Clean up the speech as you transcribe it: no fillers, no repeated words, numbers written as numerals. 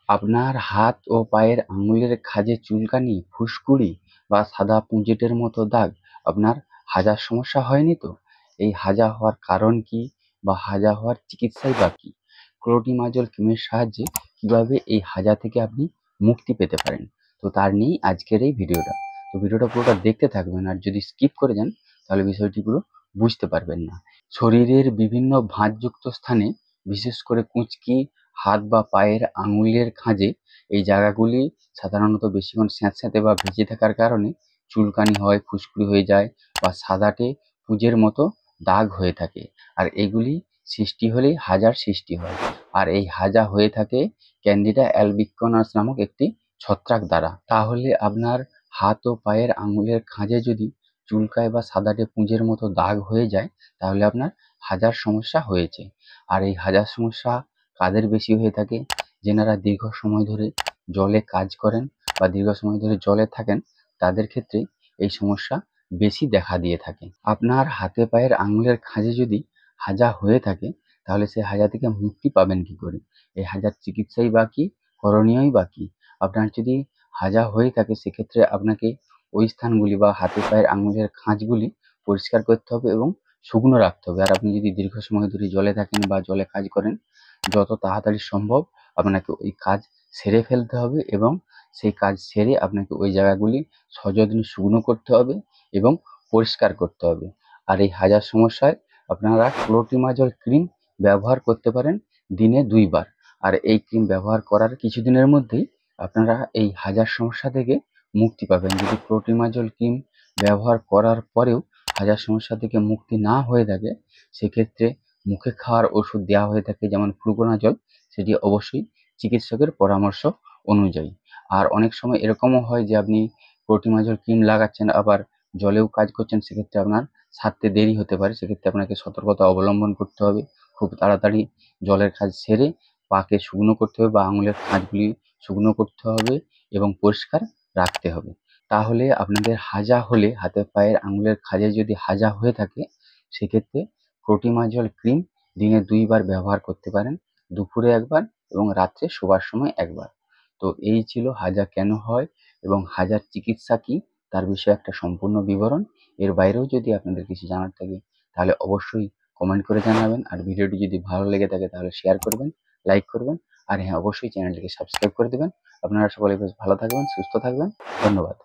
আপনার হাত ও পায়ের আঙুলের খাঁজে চুলকানি, ফুসকুড়ি বা সাদা পুঁজেটের মতো দাগ আপনার হাজার সমস্যা হয়নি তো? এই হাজা হওয়ার কারণ কি বা হাজা হওয়ার চিকিৎসাই বা কি? ক্লোটিমাজল ক্রিমের সাহায্যে কিভাবে এই হাজা থেকে আপনি মুক্তি পেতে পারেন, তো তার নিয়েই আজকের এই ভিডিওটা। তো ভিডিওটা পুরোটা দেখতে থাকবেন, আর যদি স্কিপ করে যান তাহলে বিষয়টি পুরো বুঝতে পারবেন না। শরীরের বিভিন্ন ভাঁজযুক্ত স্থানে, বিশেষ করে কুঁচকি, হাত বা পায়ের আঙুলের খাঁজে, এই জায়গাগুলি সাধারণত বেশিক্ষণ স্যাঁতস্যাঁতে বা ভিজে থাকার কারণে চুলকানি হয়, ফুসকুড়ি হয়ে যায় বা সাদাটে পুঁজের মতো দাগ হয়ে থাকে। আর এগুলি সৃষ্টি হলেই হাজার সৃষ্টি হয়। আর এই হাজা হয়ে থাকে ক্যান্ডিডা অ্যালবিকনাস নামক একটি ছত্রাক দ্বারা। তাহলে আপনার হাত ও পায়ের আঙুলের খাঁজে যদি চুলকায় বা সাদাটে পুঁজের মতো দাগ হয়ে যায়, তাহলে আপনার হাজার সমস্যা হয়েছে। আর এই হাজার সমস্যা কাদের বেশি হয়ে থাকে? যেনারা দীর্ঘ সময় ধরে জলে কাজ করেন বা দীর্ঘ সময় ধরে জলে থাকেন, তাদের ক্ষেত্রে এই সমস্যা বেশি দেখা দিয়ে থাকে। আপনার হাতে পায়ের আঙুলের খাঁজে যদি হাজা হয়ে থাকে, তাহলে সেই হাজা থেকে মুক্তি পাবেন কি করে? এই হাজার চিকিৎসাই বা কি, করণীয়ই বা কি? আপনার যদি হাজা হয়ে থাকে, সেক্ষেত্রে আপনাকে ওই স্থানগুলি বা হাতে পায়ের আঙুলের খাঁজগুলি পরিষ্কার করতে হবে এবং শুকনো রাখতে হবে। আর আপনি যদি দীর্ঘ সময় ধরে জলে থাকেন বা জলে কাজ করেন, যত তাড়াতাড়ি সম্ভব আপনাকে ওই কাজ সেরে ফেলতে হবে এবং সেই কাজ সেরে আপনাকে ওই জায়গাগুলি সযত্নে শুকনো করতে হবে এবং পরিষ্কার করতে হবে। আর এই হাজার সমস্যায় আপনারা ক্লোটিমাজল ক্রিম ব্যবহার করতে পারেন দিনে 2 বার। আর এই ক্রিম ব্যবহার করার কিছুদিনের মধ্যেই আপনারা এই হাজার সমস্যা থেকে মুক্তি পাবেন। যদি ক্লোটিমাজল ক্রিম ব্যবহার করার পরেও হাজার সমস্যা থেকে মুক্তি না হয়ে থাকে, সেক্ষেত্রে মুখে খাওয়ার ওষুধ দেওয়া হয়ে থাকে, যেমন ফ্লুকোনাজল, সেটি অবশ্যই চিকিৎসকের পরামর্শ অনুযায়ী। আর অনেক সময় এরকমও হয় যে আপনি ক্লোটিমাজল ক্রিম লাগাচ্ছেন, আবার জলেও কাজ করছেন, সেক্ষেত্রে আপনার সারতে দেরি হতে পারে। সেক্ষেত্রে আপনাকে সতর্কতা অবলম্বন করতে হবে। খুব তাড়াতাড়ি জলের কাজ সেরে পাকে শুকনো করতে হবে বা আঙুলের খাঁজগুলি শুকনো করতে হবে এবং পরিষ্কার রাখতে হবে। তাহলে আপনাদের হাজা হলে, হাতে পায়ের আঙুলের খাঁজে যদি হাজা হয়ে থাকে, সেক্ষেত্রে ক্লোটিমাজল ক্রিম দিনে 2 বার ব্যবহার করতে পারেন, দুপুরে 1 বার এবং রাত্রে শোবার সময় 1 বার। তো এই ছিল হাজা কেন হয় এবং হাজার চিকিৎসা কি, তার বিষয়ে একটা সম্পূর্ণ বিবরণ। এর বাইরেও যদি আপনাদের কিছু জানার থাকে, তাহলে অবশ্যই কমেন্ট করে জানাবেন। আর ভিডিওটি যদি ভালো লেগে থাকে তাহলে শেয়ার করবেন, লাইক করবেন, আর হ্যাঁ, অবশ্যই চ্যানেলটিকে সাবস্ক্রাইব করে দেবেন। আপনারা সকলে বেশ ভালো থাকবেন, সুস্থ থাকবেন। ধন্যবাদ।